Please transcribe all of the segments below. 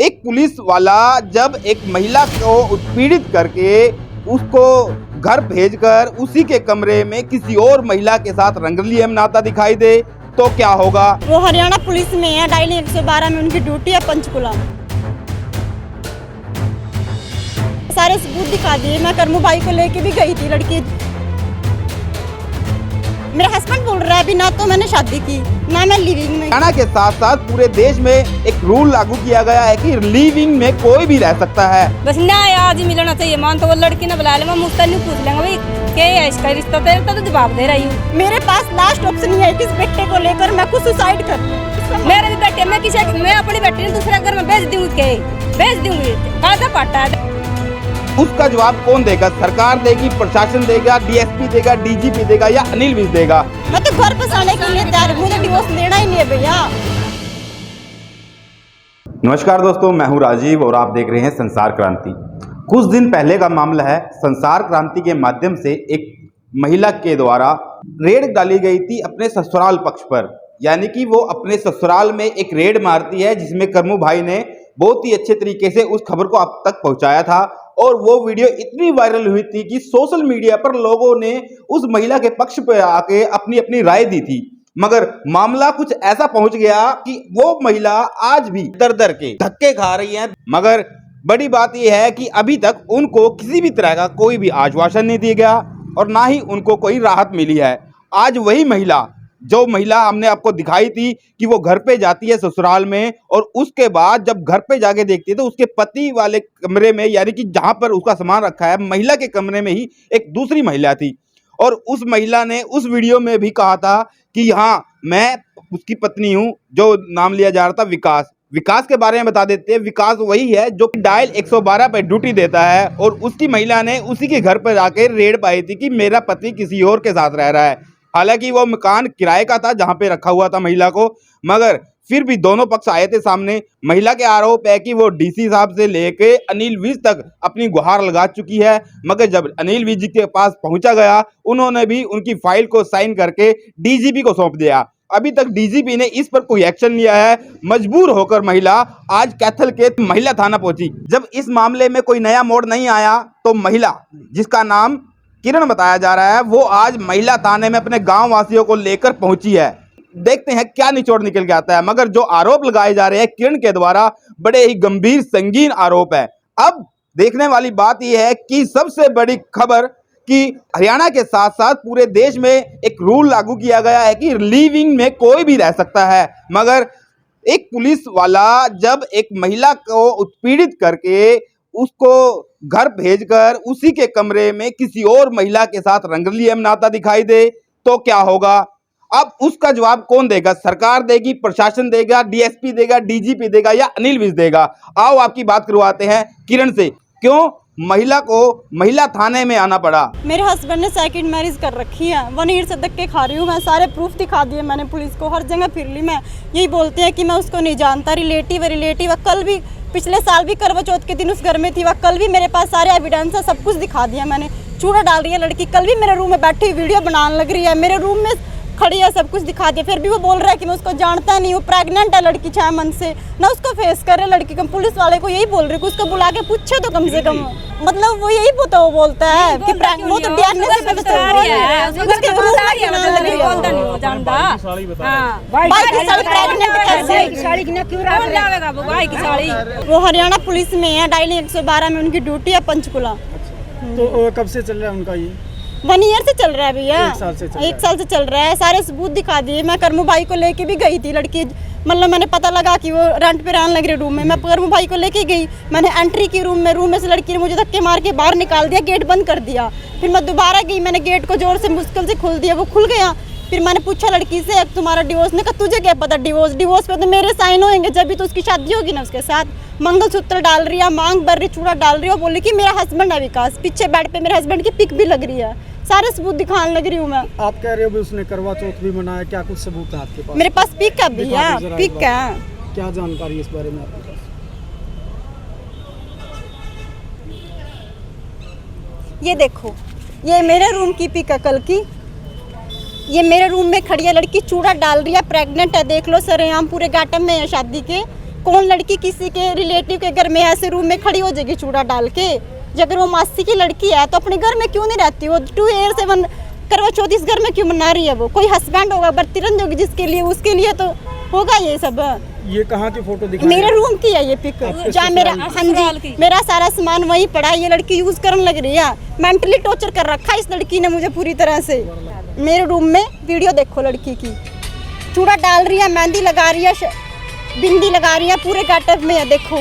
एक पुलिस वाला जब एक महिला को उत्पीड़ित करके उसको घर भेजकर उसी के कमरे में किसी और महिला के साथ रंगली मनाता दिखाई दे तो क्या होगा। वो हरियाणा पुलिस में है, डायली 112 में उनकी ड्यूटी है पंचकुला। सारे सबूत दिखा दिए। मैं करमू भाई को लेके भी गई थी लड़की। मेरा हस्बैंड बोल रहा है अभी ना तो मैंने शादी की ना मैं लिविंग में। हरियाणा के साथ साथ पूरे देश में एक रूल लागू किया गया है कि लिविंग में कोई भी रह सकता है। बस ना आज ही मिलना चाहिए। मान तो वो लड़की ने बुला ले, मैं मुझसे नहीं पूछ लेंगे भाई क्या है इसका रिश्ता, तेरे तो जवाब दे रही हूँ। मेरे पास लास्ट ऑप्शन ये है कि इस बेटे को लेकर मैं खुद सुसाइड कर लूं। मेरे भी बेटे, मैं अपनी बेटी ने दूसरे घर में भेज दूंगी, भेज दूंगी। काजा पाटा है। उसका जवाब कौन देगा? सरकार देगी, प्रशासन देगा, डीएसपी देगा, डीजीपी देगा या अनिल विज देगा? मैं तो घर बसाने के लिए तैयार हूं, मुझे डिवोर्स लेना ही नहीं है भैया। नमस्कार दोस्तों, मैं हूं राजीव और आप देख रहे हैं संसार क्रांति। कुछ दिन पहले का मामला है। संसार क्रांति के माध्यम से एक महिला के द्वारा रेड डाली गई थी अपने ससुराल पक्ष पर, यानी कि वो अपने ससुराल में एक रेड मारती है जिसमें करमू भाई ने बहुत ही अच्छे तरीके से उस खबर को आप तक पहुंचाया था और वो वीडियो इतनी वायरल हुई थी कि सोशल मीडिया पर लोगों ने उस महिला के पक्ष पर आके अपनी अपनी राय दी थी। मगर मामला कुछ ऐसा पहुंच गया कि वो महिला आज भी दर दर के धक्के खा रही है। मगर बड़ी बात यह है कि अभी तक उनको किसी भी तरह का कोई भी आश्वासन नहीं दिया गया और ना ही उनको कोई राहत मिली है। आज वही महिला, जो महिला हमने आपको दिखाई थी कि वो घर पे जाती है ससुराल में और उसके बाद जब घर पे जाके देखती है तो उसके पति वाले कमरे में, यानी कि जहां पर उसका सामान रखा है, महिला के कमरे में ही एक दूसरी महिला थी। और उस महिला ने उस वीडियो में भी कहा था कि हाँ मैं उसकी पत्नी हूँ, जो नाम लिया जा रहा था विकास। विकास के बारे में बता देते हैं। विकास वही है जो डायल 112 पर ड्यूटी देता है और उसकी महिला ने उसी के घर पर जाकर रेड पाई थी कि मेरा पति किसी और के साथ रह रहा है। हालांकि वो मकान किराए का था जहां पे रखा हुआ था महिला को, मगर फिर भी दोनों पक्ष आए थे सामने। महिला के आरोप है कि वो डीसी साहब से लेके अनिल विज तक अपनी गुहार लगा चुकी है, मगर जब अनिल विज के पास पहुंचा गया उन्होंने भी उनकी फाइल को साइन करके डीजीपी को सौंप दिया। अभी तक डीजीपी ने इस पर कोई एक्शन लिया है। मजबूर होकर महिला आज कैथल के महिला थाना पहुंची। जब इस मामले में कोई नया मोड़ नहीं आया तो महिला, जिसका नाम किरण बताया जा रहा है, वो आज महिला थाने में अपने गांव वासियों को लेकर पहुंची है। देखते हैं क्या निचोड़ निकल के आता है। मगर जो आरोप लगाए जा रहे हैं किरण के द्वारा बड़े ही गंभीर संगीन आरोप है। अब देखने वाली बात यह है कि सबसे बड़ी खबर कि हरियाणा के साथ साथ पूरे देश में एक रूल लागू किया गया है कि लिविंग में कोई भी रह सकता है। मगर एक पुलिस वाला जब एक महिला को उत्पीड़ित करके उसको घर भेजकर उसी के कमरे में किसी और महिला के साथ रंगली मनाता दिखाई दे तो क्या होगा। अब उसका जवाब कौन देगा? सरकार देगी, प्रशासन देगा, डीएसपी देगा, डीजीपी देगा या अनिल विज देगा? आओ आपकी बात करवाते हैं किरण से। क्यों महिला को महिला थाने में आना पड़ा? मेरे हस्बैंड ने सेकंड मैरिज कर रखी है। 1 ईयर से धक्के खा रही हूँ मैं। सारे प्रूफ दिखा दिए मैंने पुलिस को, हर जगह फिर ली मैं। यही बोलते हैं कि मैं उसको नहीं जानता, रिलेटिव है। कल भी, पिछले साल भी करवा चौथ के दिन उस घर में थी वह। कल भी मेरे पास सारे एविडेंस है, सब कुछ दिखा दिया मैंने। चूड़ा डाल रही है लड़की, कल भी मेरे रूम में बैठी वीडियो बनाने लग रही है, मेरे रूम में खड़ी है, सब कुछ दिखा दिया। फिर भी वो बोल रहा है कि मैं उसको जानता नहीं हूँ, प्रेग्नेंट है लड़की 6 मंथ से, ना उसको फेस कर रहे लड़की को। पुलिस वाले को यही बोल रहे कि उसको बुला के पूछे तो कम से कम, मतलब वो यही वो बोलता है कि वो तो डीएनए से पता चल रहा है उसके रूम में क्या लग रही है। बोलता नहीं हो जानता। हां भाई की साड़ी प्रेग्नेंट कैसे? साड़ी की ना क्यों रख जाएगा वो भाई की साड़ी? वो हरियाणा पुलिस में है, डायली 112 में उनकी ड्यूटी है पंचकुला। तो कब से चल रहा है उनका ये? 1 ईयर से चल रहा है भैया। 1 साल से चल रहा है। सारे सबूत दिखा दिए। मैं करमू भाई को लेके भी गई थी लड़की, मतलब मैंने पता लगा कि वो रेंट पे रहने लग रही रूम में। मैं करमू भाई को लेके गई, मैंने एंट्री की रूम में से लड़की ने मुझे धक्के मार के बाहर निकाल दिया, गेट बंद कर दिया। फिर मैं दोबारा गई, मैंने गेट को जोर से मुश्किल से खोल दिया, वो खुल गया। फिर मैंने पूछा लड़की से तुम्हारा डिवोर्स, ने कहा तुझे क्या पता डिवोर्स पे तो मेरे साइन होंगे जब भी तो उसकी शादी होगी ना उसके साथ। मंगलसूत्र डाल रही है, मांग भर रही, चूड़ा डाल रही है। बोली कि मेरा हस्बैंड है विकास, पीछे बेड पे मेरे हस्बैंड की पिक भी लग रही है। सारे सबूत दिखाने लग रही हूँ मैं। आप कह रहे हो भी उसने करवा चौथ भी मनाया, क्या कुछ सबूत है आपके पास? मेरे पास पिक है भैया, पिक है। क्या जानकारी इस बारे में आपके पास? ये देखो, ये मेरे रूम की पिक है कल की। ये मेरे रूम में खड़ी है लड़की, चूड़ा डाल रही है, प्रेग्नेंट है, देख लो सरेआम, पूरे गाटम में है शादी के। कौन लड़की किसी के रिलेटिव के घर में ऐसे रूम में खड़ी हो जाएगी चूड़ा डाल के? अगर वो मासी की लड़की है तो अपने घर में क्यों नहीं रहती? वो 2 ईयर से करवा चौथ इस घर में क्यों मना रही है? वो कोई हस्बैंड होगा, बर्तिरंज होगी जिसके लिए, उसके लिए तो होगा ये सब। ये कहाँ की फोटो दिखा? मेरे रूम की है ये पिक, जहाँ मेरा, हाँ जी, मेरा सारा सामान वहीं पड़ा है। ये लड़की यूज करने लग रही है, मेंटली टॉर्चर कर रखा है इस लड़की ने मुझे पूरी तरह से। मेरे रूम में वीडियो देखो लड़की की, चूड़ा डाल रही है, मेहंदी लगा रही है, बिंदी लगा रही है, पूरे गेटअप में है। देखो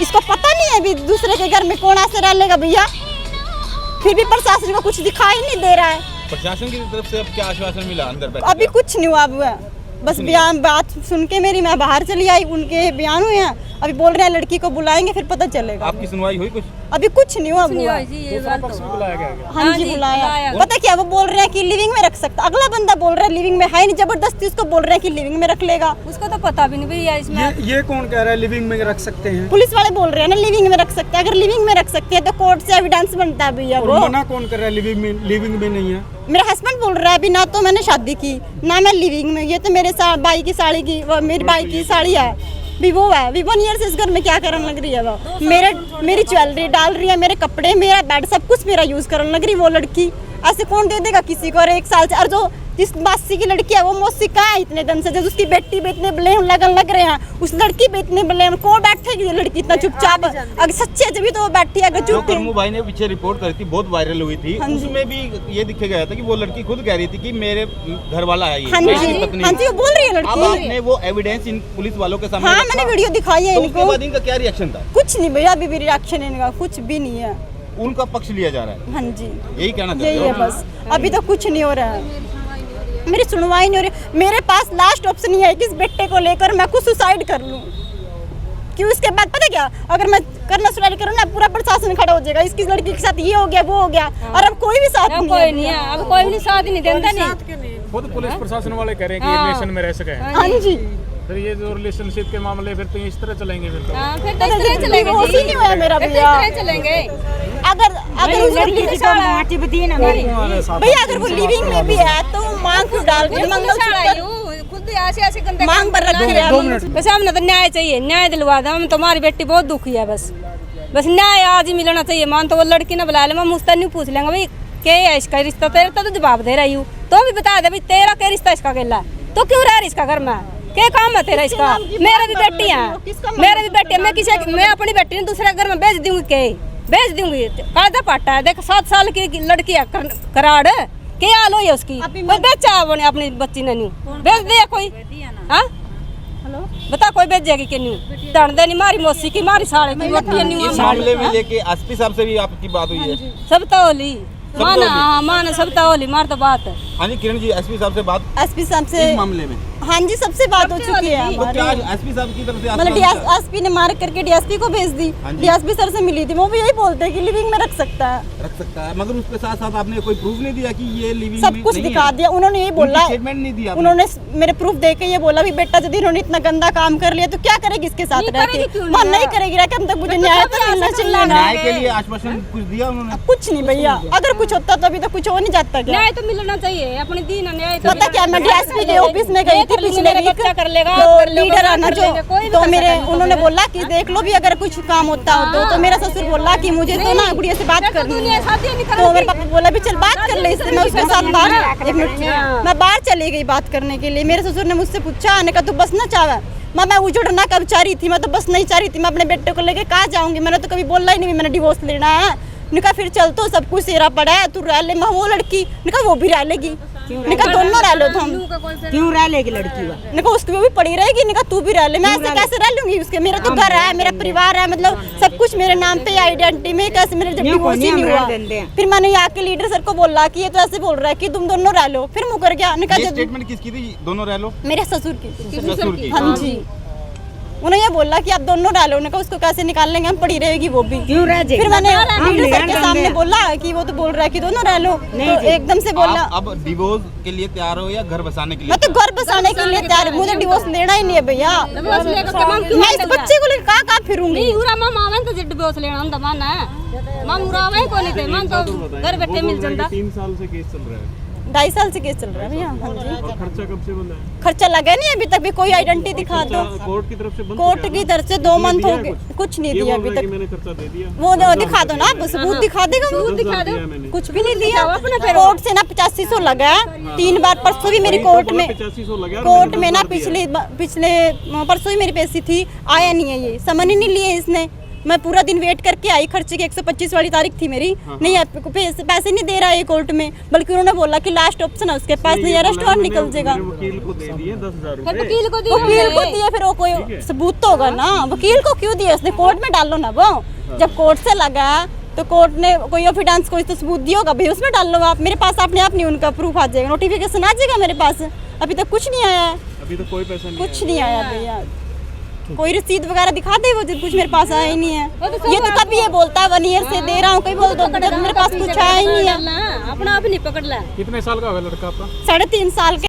इसको पता नहीं है अभी दूसरे के घर में कौन ऐसे रह लेगा भैया, फिर भी प्रशासन को कुछ दिखाई नहीं दे रहा है। प्रशासन की तरफ से अब क्या आश्वासन मिला अंदर बैठ? अभी कुछ नहीं हुआ, अब बस बयान बात सुन के मेरी मैं बाहर चली आई, उनके बयान हुए हैं। अभी बोल रहे हैं लड़की को बुलाएंगे फिर पता चलेगा। आपकी सुनवाई हुई कुछ? अभी कुछ नहीं हुआ। दूसरा पक्ष भी बुलाया गया क्या? हाँ जी बुलाया। पता क्या वो बोल रहे हैं कि लिविंग में रख सकता, अगला बंदा बोल रहा है लिविंग में है नहीं, जबरदस्ती उसको बोल रहे हैं कि लिविंग में रख लेगा। उसको तो पता भी नहीं भैया इसमें। ये कौन कह रहा है लिविंग में रख सकते हैं? पुलिस वाले बोल रहे हैं ना लिविंग में रख सकते हैं। अगर लिविंग में रख सकते हैं तो कोर्ट से एविडेंस बनता है भैया। वो मना कौन कर रहा है लिविंग में नहीं है? मेरा हस्बैंड बोल रहा है अभी ना तो मैंने शादी की ना मैं लिविंग में, ये तो मेरे भाई की साड़ी की, मेरी भाई की साड़ी है, भी वो है, भी 1 ईयर से इस घर में क्या करने लग रही है वो। मेरी ज्वेलरी डाल रही है, मेरे कपड़े, मेरा बेड, सब कुछ मेरा यूज करने लग रही है वो लड़की। ऐसे कौन दे देगा किसी को? और 1 साल से, और जो जिस मासी की लड़की है वो मौसी कहाँ है इतने दिन से? जब उसकी बेटी पे इतने ब्लेम लगन लग रहे हैं, उस लड़की पे इतने ब्लेम, कौन बैठेगी ये लड़की इतना चुपचाप? अगर सच्चे जब तो वो बैठी है, अगर झूठी। कर्मू भाई ने पीछे रिपोर्ट करी थी, बहुत वायरल हुई थी, उसमें भी ये दिखे गया था कि वो लड़की खुद कह रही थी कि मेरे घर वाला है ये, हाँ जी, पत्नी। हाँ जी वो बोल रही है लड़की। अब आपने वो एविडेंस इन पुलिस वालों के सामने हाँ रखा, मैंने वीडियो दिखाई है तो उसके इनको। बाद इनका क्या रिएक्शन था? कुछ नहीं भैया, अभी भी रिएक्शन इनका कुछ भी नहीं है। उनका पक्ष लिया जा रहा है, हाँ जी यही कहना यही चाहते है हो? बस, अभी तो कुछ नहीं हो रहा है, मेरी सुनवाई नहीं हो रही। मेरे पास लास्ट ऑप्शन ये है कि इस बेटे को लेकर मैं खुद सुसाइड कर लूं, कि उसके बाद पता क्या, अगर मैं करना सुसाइड करूँ ना पूरा प्रशासन खड़ा हो जाएगा, इसकी लड़की के साथ ये हो गया वो हो गया, और अब कोई भी साथ अब कोई नहीं है, अब कोई भी साथ नहीं देता नहीं। खुद पुलिस प्रशासन वाले कह रहे हैं कि ये रिलेशन में रह सके। हाँ जी फिर ये जो रिलेशनशिप के मामले फिर तो इस तरह चलेंगे फिर तो। हाँ, फिर तो इस तरह चलेंगे वो जी। नहीं हुआ मेरा फिर तो भैया। इस तरह चलेंगे। अगर उस लड़की के साथ भैया अगर वो लिविंग में भी है तो मांग क्यों डाल रही है? मंगलसूत्र खुद ऐसे ऐसे गंदे मांग पर रखी है। बस हमने तो न्याय चाहिए, न्याय दिलवा दो। हम तुम्हारी बेटी बहुत दुखी है, बस न्याय आज ही मिलना चाहिए। मान तो वो लड़की ना बुला ले, मैं मुझसे नहीं पूछ लेंगे भाई क्या है इसका रिश्ता, तेरा तो जवाब दे रही हूँ, तो भी बता दे भाई तेरा क्या रिश्ता इसका केला, तो क्यों रह रही इसका घर में, क्या काम है तेरा इसका? मेरे भी बेटी है, मेरे भी बेटी है, मैं अपनी बेटी ने दूसरे घर में भेज दूंगी, के भेज दूंगी। कायदा पाटा है, देख 7 साल की लड़की है, कराड़ क्या हाल हुई है उसकी, कोई बेचा अपनी बच्ची ने न्यू भेज दिया कोई? हाँ बता कोई भेजेगी कि न्यू? दर्द नहीं मारी मौसी की, मारी साड़े की रोटी। इस मामले में लेके एसपी साहब से भी आपकी बात हुई है? सब तो होली माना, हाँ माना सब तो होली, मार तो बात है। हाँ जी किरण जी, एसपी साहब से बात, एसपी साहब से इस मामले में हाँ जी सबसे बात हो चुकी है तो क्या हमारी। एसपी साहब की तरफ से मतलब डीएसपी ने मार करके डीएसपी को भेज दी, हाँ जी। डीएसपी सर से मिली थी, वो भी यही बोलते हैं कि लिविंग में रख सकता है, रख सकता है, मगर उसके साथ साथ आपने कोई प्रूफ नहीं दिया कि ये लिविंग सब में कुछ नहीं दिखा है? दिया उन्होंने, यही बोला स्टेटमेंट नहीं दिया आपने? उन्होंने मेरे प्रूफ दे के ये बोला भी बेटा यदि इन्होंने इतना गंदा काम कर लिया तो क्या करेगी इसके साथ रह के? वहाँ नहीं करेगी रह के, हम तक मुझे न्याय तो मिलना चाहिए ना। न्याय के लिए आश्वासन कुछ दिया उन्होंने? कुछ नहीं भैया, अगर कुछ होता तो अभी तो कुछ हो नहीं जाता क्या? न्याय तो मिलना चाहिए, अपनी दीन न्याय। पता क्या, मैं डीएसपी के ऑफिस में गई थी पिछले वीक, कर लेगा तो लीडर आना जो, तो मेरे उन्होंने बोला कि देख लो भी अगर कुछ काम होता हो तो मेरा ससुर बोला कि मुझे तो ना गुड़िया से बात करनी है, तो मेरे पापा बोला भी चल बात कर ले इससे। मैं उसके साथ बाहर, एक मिनट, मैं बाहर चली गई बात करने के लिए। मेरे ससुर ने मुझसे पूछा, आने का तू बसना चाहा? मैं उजड़ना कब चाह रही थी, मैं तो बस नहीं चाह रही थी, मैं अपने बेटे को लेके कहाँ जाऊंगी? मैंने तो कभी बोला ही नहीं मैंने डिवोर्स लेना है। निका फिर चल तो सब कुछ सेरा पड़ा है, तू रह ले। मैं वो लड़की निका वो भी रह लेगी, निका दोनों रह लो हम। क्यों रह लेगी लड़की? निका उसकी वो भी पड़ी रहेगी, निका तू भी रह ले। मैं ऐसे कैसे रह लूंगी उसके? मेरा तो घर है, मेरा परिवार है, मतलब सब कुछ मेरे नाम पे, आइडेंटिटी में कैसे मेरे जब डिवोर्स ही नहीं हुआ। फिर मैंने यहाँ के लीडर सर को बोला कि ये तो ऐसे बोल रहा है कि तुम दोनों रह लो, फिर मुकर गया। निका ये स्टेटमेंट किसकी थी, दोनों रह लो? मेरे ससुर की। ससुर की? हाँ जी, उन्हें ये बोला कि आप दोनों डालो, उन्होंने कहा उसको कैसे निकाल लेंगे, हम पड़ी रहेगी वो भी। क्यों रह जाएगी? फिर मैंने हम लीडर सर लेना के सामने बोला कि वो तो बोल रहा है कि दोनों डालो, तो एकदम से बोला आप अब डिवोर्स के लिए तैयार हो या घर बसाने के लिए? मैं तो घर बसाने के लिए तैयार हूँ, मुझे डिवोर्स लेना ही नहीं है भैया। मैं इस बच्चे को लेकर कहाँ फिरूंगी? तो डिवोर्स लेना हम दमाना है, मां मुरावे को नहीं थे, मां तो घर बैठे मिल जाता। 3 साल से केस चल रहा है। 2.5 साल से केस चल रहा है भैया। हाँ जी। और खर्चा कब से बंद है? खर्चा लगा नहीं अभी तक भी, कोई आइडेंटिटी दिखा दो। कोर्ट की तरफ से बंद कोर्ट की तरफ से 2 मंथ हो दिया गए, कुछ नहीं ये दिया बोल अभी रहा है तक। कि मैंने खर्चा दे दिया। वो दिखा दो ना, आप सबूत दिखा देगा, सबूत दिखा दो। मैंने कुछ भी नहीं दिया। अपना फिर कोर्ट से ना 8500 लगा है 3 बार। परसों भी मेरी कोर्ट में 8500 लगा और कोर्ट मैंने में ना 10,000 दिया। पिछले परसों ही मेरी पैसी थी, आया नहीं है, ये समझ ही नहीं लिए इसने। मैं पूरा दिन वेट करके आई, खर्चे की 125 वाली तारीख थी मेरी। नहीं आपको पैसे नहीं दे रहा है कोर्ट में, बल्कि उन्होंने बोला कि लास्ट ऑप्शन है उसके पास, नहीं अरेस्ट वारंट निकल जाएगा। मेरे वकील को दे दिए 10,000 फिर रुपए। वकील को वकील को दिए, फिर वो कोई सबूत तो होगा ना। वकील को क्यों दिया उसने? कोर्ट में डालो ना वो। जब कोर्ट से लगा तो कोर्ट ने कोई एविडेंस कोई तो सबूत दिया होगा, भाई उसमें डाल लो आप। मेरे पास अपने आप नहीं उनका प्रूफ आ जाएगा, नोटिफिकेशन आ जाएगा मेरे पास। अभी तक कुछ नहीं आया है, अभी तो कोई पैसा नहीं कुछ नहीं आया भैया। कोई रसीद वगैरह दिखा दे, वो जब कुछ मेरे पास आया ही नहीं है। ये तो कभी ये बोलता है 1 ईयर से दे रहा हूँ, कहीं बोल दो मेरे पास कुछ आया ही नहीं है। अपना आप नहीं पकड़ ला। कितने साल का होगा लड़का आपका? 3.5 साल के